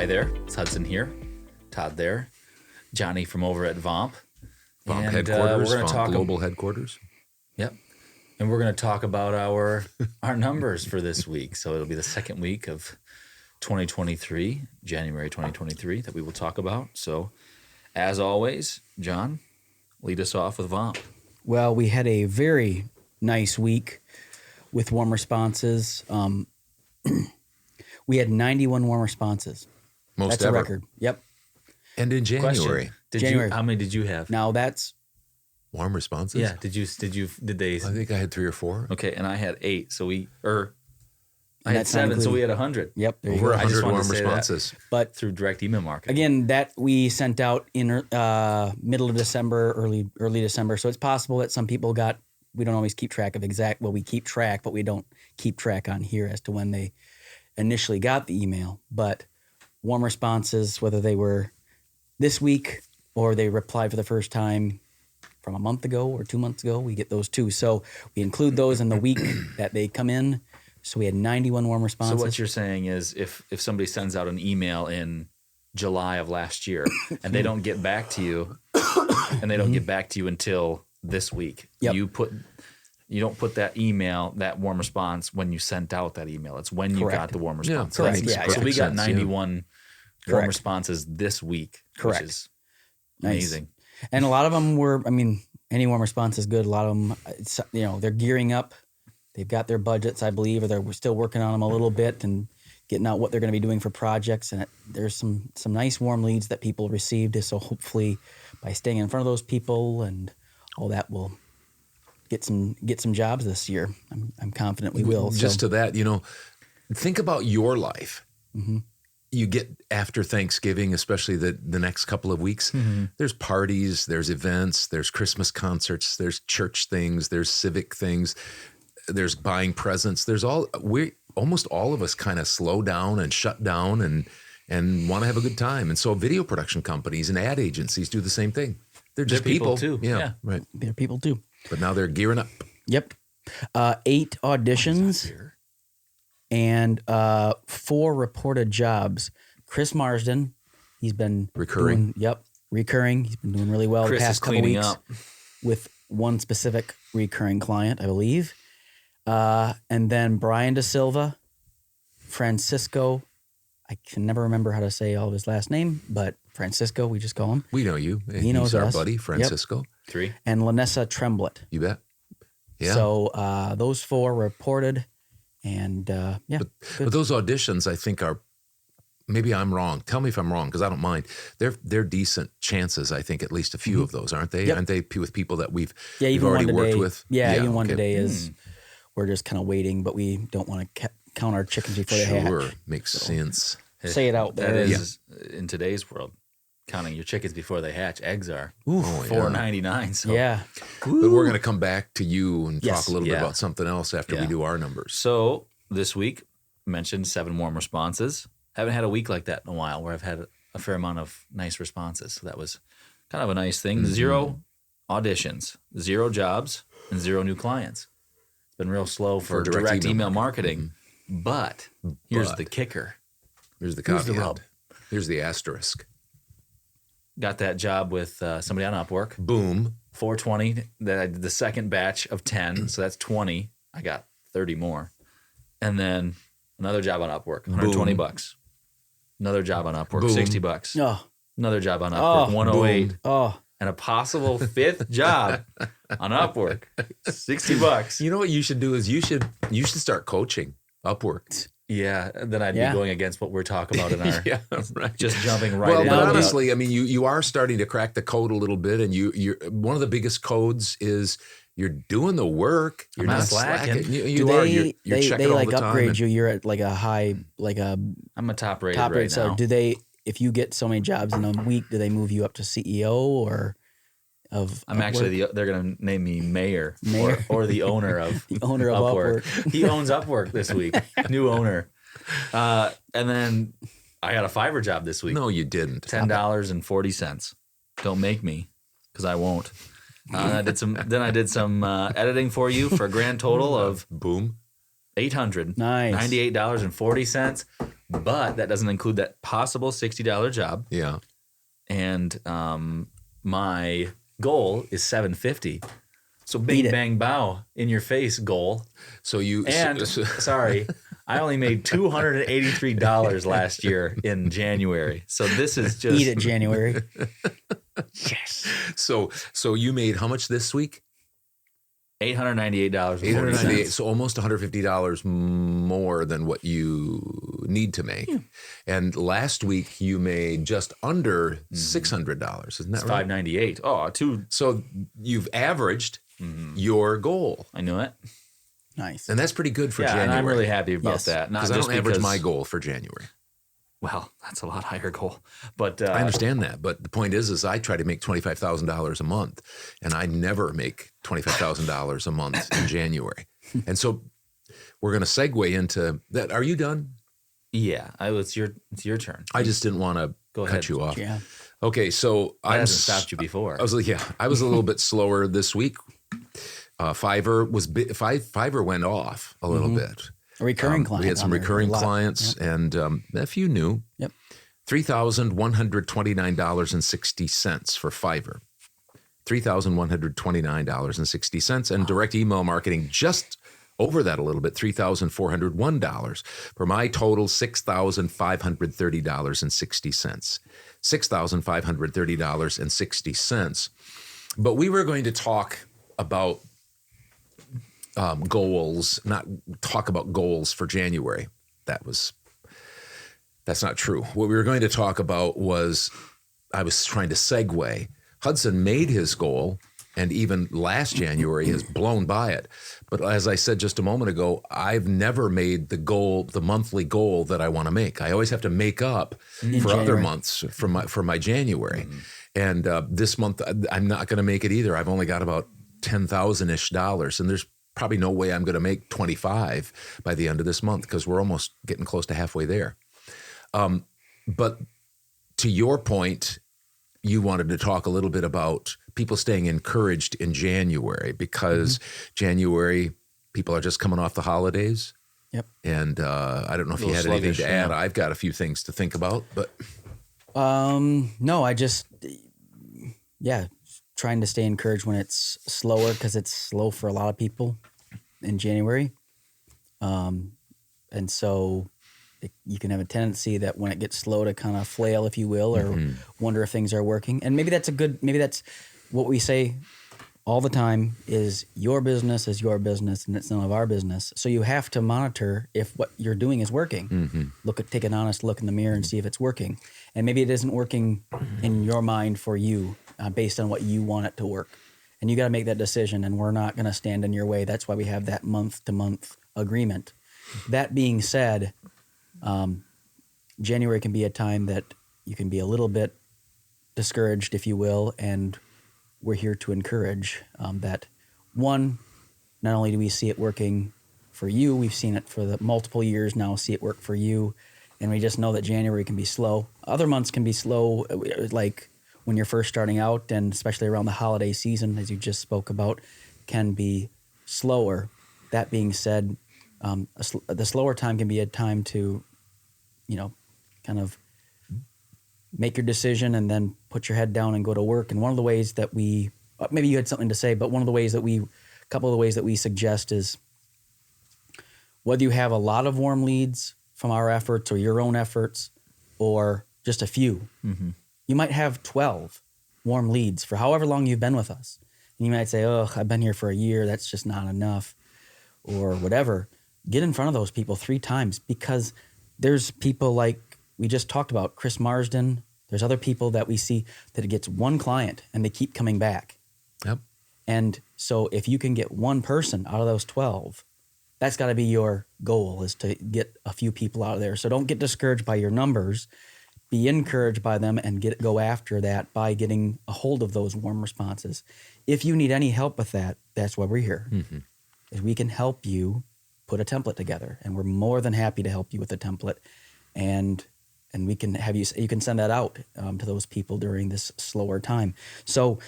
there, it's Hudson here, Todd there, Johnny from over at VOMP. VOMP And, headquarters, we're gonna VOMP talk global headquarters. Yep. And we're going to talk about our numbers for this week. So it'll be the second week of 2023, January 2023, that we will talk about. So as always, John, lead us off with VOMP. Well, we had a very nice week with warm responses. We had 91 warm responses. Most That's ever. a record. Yep. And in January. Question. January. How many did you have? Now that's Warm responses? Yeah. Did they? I think I had 3 or 4. Okay. And I had 8. So I had that's not 7. So we including- had 100. yep. There you Over go. I just 100 wanted warm to say that. responses. But Through direct email marketing. again, that we sent out in middle of December, early December. So it's possible that some people we don't always keep track of we keep track, but we don't keep track on here as to when they initially got the email. But warm responses, whether they were this week or they replied for the first time from a month ago or 2 months ago, we get those too. So we include those in the week that they come in. So we had 91 warm So responses. what you're saying is if somebody sends out an email in July of last year and they don't get back to you until this week, Yep. you don't put that email, that warm response when you sent out that email. It's when you Correct. got the warm Yeah, response. correct. That makes Yeah, perfect yeah. So we got sense, 91 warm Correct. responses this week, Correct. which is Nice. amazing. And a lot of them were, any warm response is good. A lot of them, they're gearing up. They've got their budgets, I believe, or they're still working on them a little bit and getting out what they're going to be doing for projects. And there's some nice warm leads that people received. So hopefully by staying in front of those people and all that, we'll get some jobs this year. I'm confident we will. Just to that, think about your life. Mm-hmm. You get after Thanksgiving, especially the next couple of weeks, there's parties, there's events, there's Christmas concerts, there's church things, there's civic things, there's buying presents. Almost all of us kind of slow down and shut down and want to have a good time. And so video production companies and ad agencies do the same thing. They're just people too. Yeah, Yeah. right. They're people too. But now they're gearing up. Yep. 8 auditions and 4 reported jobs. Chris Marsden, he's been Recurring. Recurring. He's been doing really well Chris the is past couple cleaning weeks up. with one specific recurring client, I believe. And then Brian Da Silva, Francisco. I can never remember how to say all of his last name, but Francisco, we just call him. We know you. He knows He's our us. buddy, Francisco. 3. And Lanessa Tremblett. You bet. Yeah. So those 4 reported, and But those auditions, I think, are maybe I'm wrong. Tell me if I'm wrong, because I don't mind. They're decent chances. I think at least a few of those, aren't they? Yep. Aren't they with people that we've even already one worked today, with? even one okay. today is we're just kind of waiting, but we don't want to count our chickens before they Sure, hatch. makes sense. Say it out That there. is, in today's world, counting your chickens before they hatch. Eggs are Oh, yeah. $4.99. So. Yeah. But we're going to come back to you and Yes. talk a little bit Yeah. about something else after we Yeah. do our numbers. So this week, mentioned 7 warm responses. Haven't had a week like that in a while where I've had a fair amount of nice responses. So that was kind of a nice thing. 0 auditions, 0 jobs, and 0 new clients. It's been real slow for direct email marketing. But here's the kicker. Here's the Here's caveat. the rub. Here's the asterisk. Got that job with somebody on Upwork. Boom. 420. That I did the second batch of 10, so that's 20. I got 30 more. And then another job on Upwork, 120 bucks. Another job on Upwork, Boom. 60 bucks. Oh, Another job on Upwork, 108. oh, And a possible 5th job on Upwork, 60 bucks. You know what you should do is you should start coaching Upwork. Yeah, then I'd Yeah. be going against what we're talking about in our Yeah, right. just jumping right Well, in. but honestly, I mean, you are starting to crack the code a little bit, and you're one of the biggest codes is you're doing the work. You're I'm not not slacking. slacking. You do are. they You're checking all like the time. upgrade you? You're at like a high, like a I'm a top rated top right rate. So now. do they? If you get so many jobs in a week, do they move you up to CEO or of? I'm Upwork? actually they're going to name me mayor, Mayor. Or the owner of The owner of Upwork. He owns Upwork this week. New owner. And then I got a Fiverr job this week. No, you didn't. $10.40. Don't make me, because I won't. I did some editing for you for a grand total of Boom. $898.40. Nice. but that doesn't include that possible $60 job. Yeah. And my goal is $750. So Beat bing, it. bang, bow in your face goal. So you And sorry, I only made $283 last year in January. So this is just Eat it, January. Yes. so you made how much this week? $898. $898. So almost $150 more than what you need to make. And last week you made just under $600. Isn't that right? $598. Oh, So you've averaged your goal. I knew it. Nice. And that's pretty good for Yeah, January. and I'm really happy about Yes. that. Not Because I just don't average because my goal for January. Well, that's a lot higher goal. But I understand that, but the point is I try to make $25,000 a month, and I never make $25,000 a month in January. And so we're going to segue into that. Are you done? yeah, it's your turn. I just didn't want to Go cut ahead. you off. Yeah. Okay, so I haven't stopped you before. I was a little bit slower this week. Fiverr went off a little bit. A recurring client. We had some on there, recurring a lot. clients, and a few new. Yep. $3,129.60 for Fiverr. $3,129.60, and direct email marketing just over that a little bit, $3,401. For my total, $6,530.60. $6,530.60. But we were going to talk about goals, not talk about goals for January. That's not true. What we were going to talk about was, I was trying to segue. Hudson made his goal, and even last January has blown by it. But as I said just a moment ago, I've never made the monthly goal that I want to make. I always have to make up for other months for my January. And this month, I'm not going to make it either. I've only got about $10,000-ish, and there's probably no way I'm going to make 25 by the end of this month because we're almost getting close to halfway there. But to your point, you wanted to talk a little bit about people staying encouraged in January because January, people are just coming off the holidays. Yep. And I don't know if you had Little anything sluggish, to add. yeah. I've got a few things to think about, but No, I just, trying to stay encouraged when it's slower because it's slow for a lot of people in January. And so you can have a tendency that when it gets slow to kind of flail, if you will, or wonder if things are working. And maybe that's what we say all the time is your business is your business and it's none of our business. So you have to monitor if what you're doing is working. Take an honest look in the mirror and see if it's working. And maybe it isn't working in your mind for you based on what you want it to work. And you got to make that decision, and we're not going to stand in your way. That's why we have that month-to-month agreement. That being said, January can be a time that you can be a little bit discouraged, if you will, and we're here to encourage that. One, not only do we see it working for you, we've seen it for the multiple years now, see it work for you, and we just know that January can be slow. Other months can be slow, like when you're first starting out, and especially around the holiday season, as you just spoke about, can be slower. That being said, the slower time can be a time to, kind of make your decision and then put your head down and go to work. And one of the ways that maybe you had something to say, but a couple of the ways that we suggest is whether you have a lot of warm leads from our efforts or your own efforts or just a few, you might have 12 warm leads for however long you've been with us. And you might say, I've been here for a year. That's just not enough or whatever. Get in front of those people 3 times because there's people like we just talked about, Chris Marsden. There's other people that we see that it gets one client and they keep coming back. Yep. And so if you can get one person out of those 12, that's got to be your goal, is to get a few people out of there. So don't get discouraged by your numbers. Be encouraged by them and go after that by getting a hold of those warm responses. If you need any help with that, that's why we're here. Is we can help you put a template together, and we're more than happy to help you with a template. And we can have you can send that out to those people during this slower time. So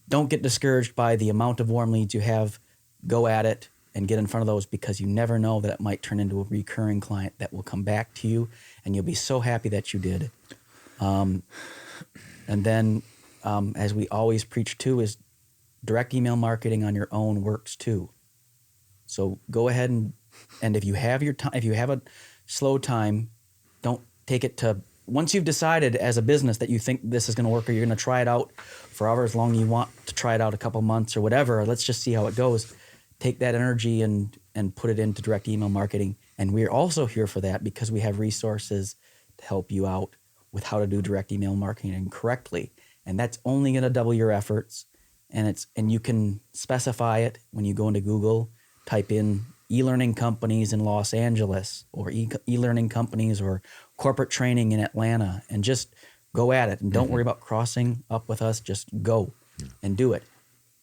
don't get discouraged by the amount of warm leads you have. Go at it. and get in front of those, because you never know that it might turn into a recurring client that will come back to you, and you'll be so happy that you did. And then, as we always preach too, is direct email marketing on your own works too. So go ahead and if you have your time, if you have a slow time, don't take it to, once you've decided as a business that you think this is going to work, or you're going to try it out for however as long you want to try it out, a couple months or whatever, let's just see how it goes. Take that energy and put it into direct email marketing. And we're also here for that, because we have resources to help you out with how to do direct email marketing correctly. And that's only going to double your efforts. And you can specify it when you go into Google, type in e-learning companies in Los Angeles, or e-learning companies or corporate training in Atlanta, and just go at it. And don't worry about crossing up with us. Just go and do it.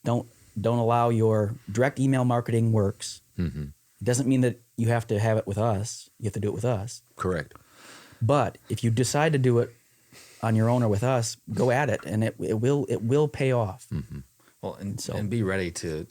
Don't allow your direct email marketing works. It doesn't mean that you have to have it with us. You have to do it with us. Correct. But if you decide to do it on your own or with us, go at it, and it will pay off. Well, and be ready to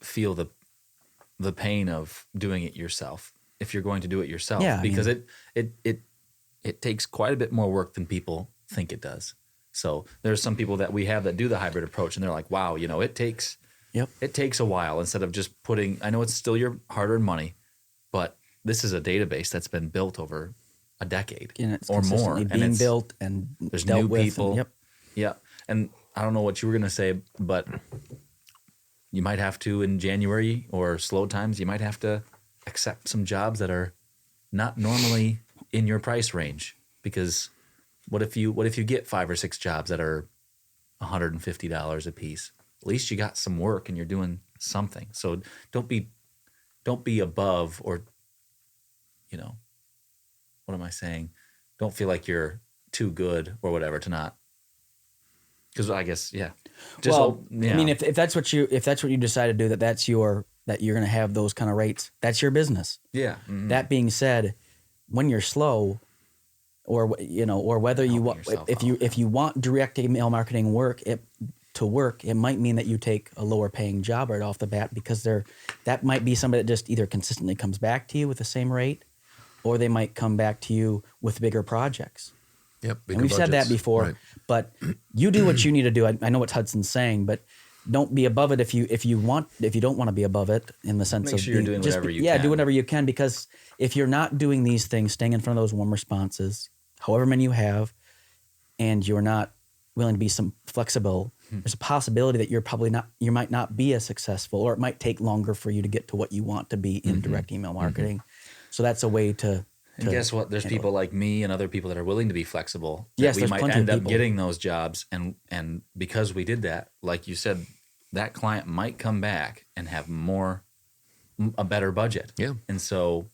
feel the pain of doing it yourself, if you're going to do it yourself. Yeah, because it takes quite a bit more work than people think it does. So there's some people that we have that do the hybrid approach, and they're like, wow, it takes a while, instead of just putting, I know it's still your hard-earned money, but this is a database that's been built over a decade or more. And being built, and there's dealt new with, people. and Yeah. And I don't know what you were going to say, but you might have to, in January or slow times, you might have to accept some jobs that are not normally in your price range. Because what if you get 5 or 6 jobs that are $150 a piece? At least you got some work and you're doing something. So don't be above, or what am I saying? Don't feel like you're too good or whatever to not. Because I guess, yeah. I mean, if that's what you decide to do, that you're going to have those kind of rates, that's your business. Yeah. Mm-hmm. That being said, when you're slow, or whether you want, if you want direct email marketing to work, it might mean that you take a lower paying job right off the bat, because that might be somebody that just either consistently comes back to you with the same rate, or they might come back to you with bigger projects. Yep. And we've said that before, right. But you do what you need to do. I know what Hudson's saying, but don't be above it if you don't want to be above it, in the sense Make of sure you're doing whatever you can. Yeah, do whatever you can, because if you're not doing these things, staying in front of those warm responses, however many you have, and you're not willing to be some flexible, there's a possibility that you might not be as successful, or it might take longer for you to get to what you want to be in direct email marketing. So that's a way to. And guess what? There's people like me and other people that are willing to be flexible. Yes, we there's might plenty end of up people. getting those jobs, and because we did that, like you said, that client might come back and have a better budget. Yeah, and so.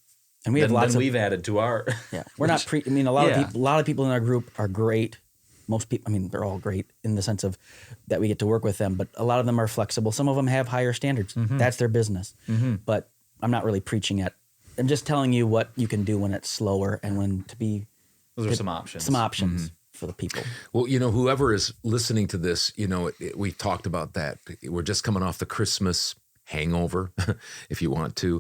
And we have lots. We've added to our. Yeah, we're not. I mean, a lot of people in our group are great. Most people, I mean, they're all great in the sense of that we get to work with them, but a lot of them are flexible. Some of them have higher standards. That's their business. But I'm not really preaching it. I'm just telling you what you can do when it's slower, and when to be. Those are some options. Some options for the people. Well, whoever is listening to this, we talked about that. We're just coming off the Christmas hangover, if you want to.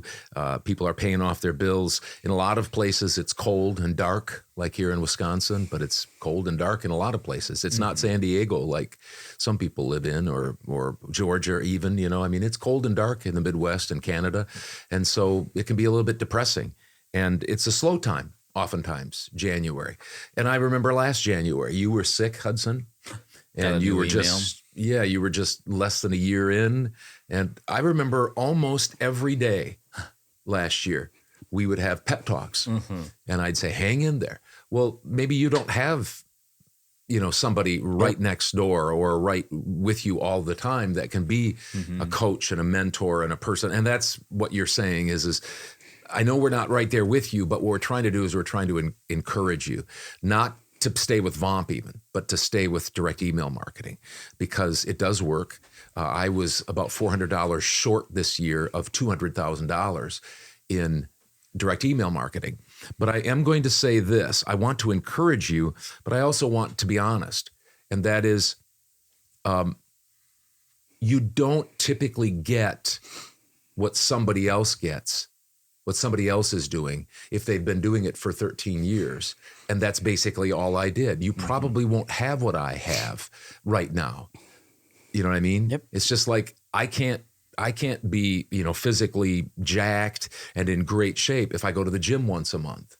People are paying off their bills. In a lot of places, it's cold and dark, like here in Wisconsin, but it's cold and dark in a lot of places. It's not San Diego like some people live in, or Georgia even, I mean, it's cold and dark in the Midwest and Canada. And so it can be a little bit depressing. And it's a slow time, oftentimes, January. And I remember last January, you were sick, Hudson, and you were you were just less than a year in. And I remember almost every day last year, we would have pep talks, and I'd say, hang in there. Well, maybe you don't have, somebody right next door or right with you all the time that can be a coach and a mentor and a person. And that's what you're saying is I know we're not right there with you, but what we're trying to do is we're trying to encourage you, not to stay with VOMP even, but to stay with direct email marketing, because it does work. I was about $400 short this year of $200,000 in direct email marketing. But I am going to say this. I want to encourage you, but I also want to be honest. And that is, you don't typically get what somebody else gets, what somebody else is doing, if they've been doing it for 13 years. And that's basically all I did. You probably won't have what I have right now. You know what I mean? Yep. It's just like I can't be, physically jacked and in great shape if I go to the gym once a month.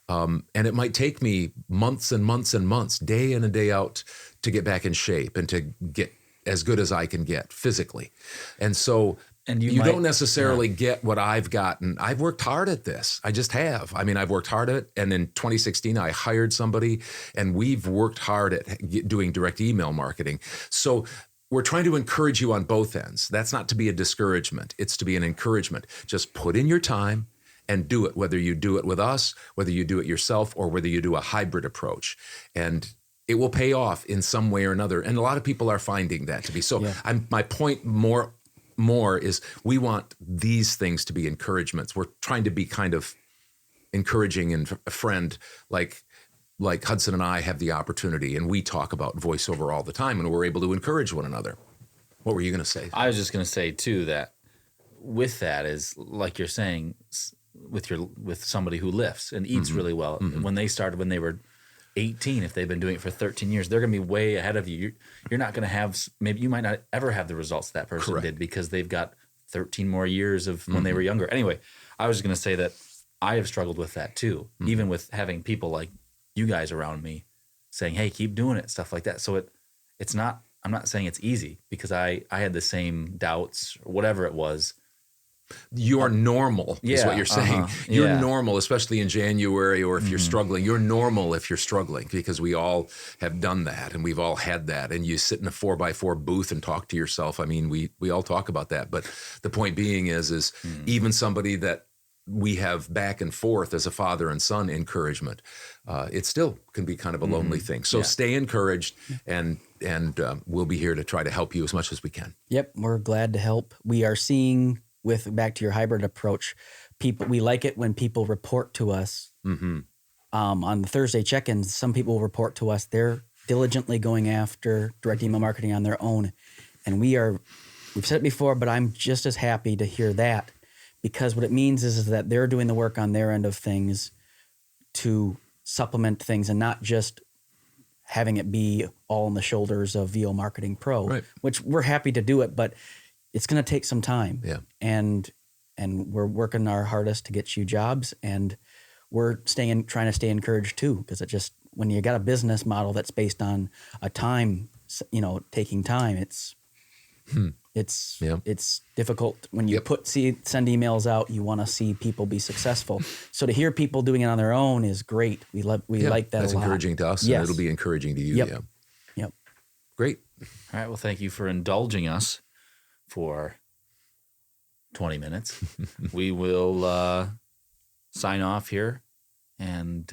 And it might take me months and months and months, day in and day out, to get back in shape and to get as good as I can get physically. And so you don't necessarily get what I've gotten. I've worked hard at this. I just have. I mean, I've worked hard at it. And in 2016, I hired somebody, and we've worked hard at doing direct email marketing. So we're trying to encourage you on both ends. That's not to be a discouragement. It's to be an encouragement. Just put in your time and do it, whether you do it with us, whether you do it yourself, or whether you do a hybrid approach. And it will pay off in some way or another. And a lot of people are finding that to be so. Yeah. My point more is we want these things to be encouragements. We're trying to be kind of encouraging and a friend like Hudson and I have the opportunity, and we talk about voiceover all the time, and we're able to encourage one another. What were you going to say? I was just going to say too that with that is like you're saying with somebody who lifts and eats really well. When they started when they were 18, if they've been doing it for 13 years, they're going to be way ahead of you. You're not going to have, maybe you might not ever have the results that person did because they've got 13 more years of when they were younger. Anyway, I was going to say that I have struggled with that too, even with having people like you guys around me saying, hey, keep doing it, stuff like that. So it's not, I'm not saying it's easy because I had the same doubts or whatever it was. You're normal is what you're saying. You're normal, especially in January, or if you're struggling. You're normal if you're struggling, because we all have done that and we've all had that. And you sit in a 4x4 booth and talk to yourself. I mean, we all talk about that. But the point being is even somebody that we have back and forth as a father and son encouragement, it still can be kind of a lonely thing. So stay encouraged, and we'll be here to try to help you as much as we can. Yep, we're glad to help. We are seeing, back to your hybrid approach, we like it when people report to us. On the Thursday check-ins, some people will report to us they're diligently going after direct email marketing on their own. And we've said it before, but I'm just as happy to hear that, because what it means is that they're doing the work on their end of things to supplement things and not just having it be all on the shoulders of VO Marketing Pro, which we're happy to do it, but it's going to take some time. Yeah. And we're working our hardest to get you jobs, and we're trying to stay encouraged too, because it just, when you got a business model that's based on a time, taking time, it's difficult when you send emails out. You want to see people be successful. So to hear people doing it on their own is great. We like that a lot. That's encouraging to us, and it'll be encouraging to you. Yep. Great. All right. Well, thank you for indulging us for 20 minutes. We will sign off here and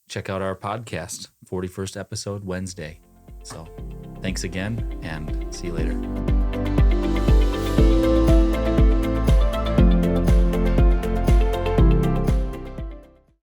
check out our podcast, 41st episode, Wednesday. So thanks again, and see you later.